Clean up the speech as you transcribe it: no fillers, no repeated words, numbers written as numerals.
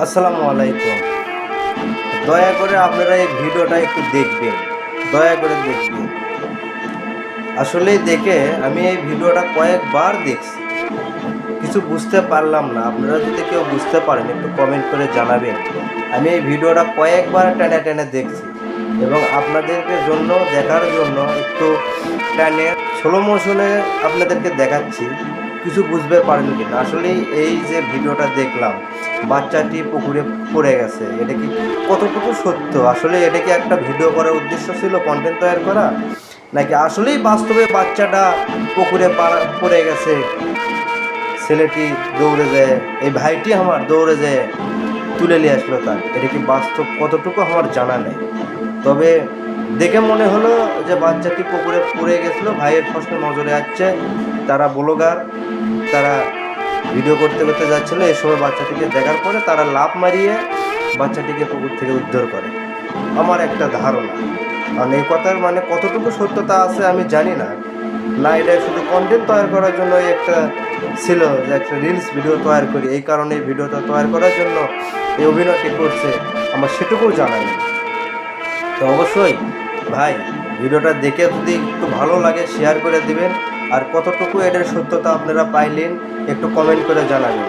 আসসালামু আলাইকুম। দয়া করে আপনারা এই ভিডিওটা একটু দেখবেন, দয়া করে দেখবেন। আসলেই দেখে আমি এই ভিডিওটা কয়েকবার দেখছি, কিছু বুঝতে পারলাম না। আপনারা যদি কেউ বুঝতে পারেন একটু কমেন্ট করে জানাবেন। আমি এই ভিডিওটা কয়েকবার টেনে টেনে দেখছি এবং আপনাদেরকে জন্য দেখার জন্য একটু টেনে স্লো মোশনে আপনাদেরকে দেখাচ্ছি, কিছু বুঝতে পারেন কি না। আসলে এই যে ভিডিওটা দেখলাম, বাচ্চাটি পুকুরে পড়ে গেছে, এটা কি কতটুকু সত্য? আসলে এটা কি একটা ভিডিও করার উদ্দেশ্য ছিল, কন্টেন্ট তৈরি করা, নাকি আসলেই বাস্তবে বাচ্চাটা পুকুরে পড়ে গেছে, ছেলেটি দৌড়ে যায়, এই ভাইটি আমার দৌড়ে যায় তুলে নিয়ে আসলো তার? এটা কি বাস্তব কতটুকু আমার জানা নেই, তবে দেখে মনে হলো যে বাচ্চাটি পুকুরে পড়ে গেছিলো। ভাইয়ের প্রশ্ন নজরে আসছে, তারা ব্লগার, তারা ভিডিও করতে করতে যাচ্ছিলো, এই সময় বাচ্চাটিকে দেখার পরে তারা লাফ মারিয়ে বাচ্চাটিকে পুকুর থেকে উদ্ধার করে, আমার একটা ধারণা। কারণ এই কথার মানে কতটুকু সত্যতা আছে আমি জানি না, না এটা শুধু কন্টেন্ট তৈরি করার জন্য একটা ছিল যে একটা রিলস ভিডিও তৈরি করি, এই কারণে এই ভিডিওটা তৈরি করার জন্য এই অভিনয়টি করছে, আমার সেটুকুও জানা নেই। তো অবশ্যই ভাই, ভিডিওটা দেখে যদি একটু ভালো লাগে শেয়ার করে দিবেন, আর কতটুকু এটার সত্যতা আপনারা পাইলেন একটু কমেন্ট করে জানাবেন।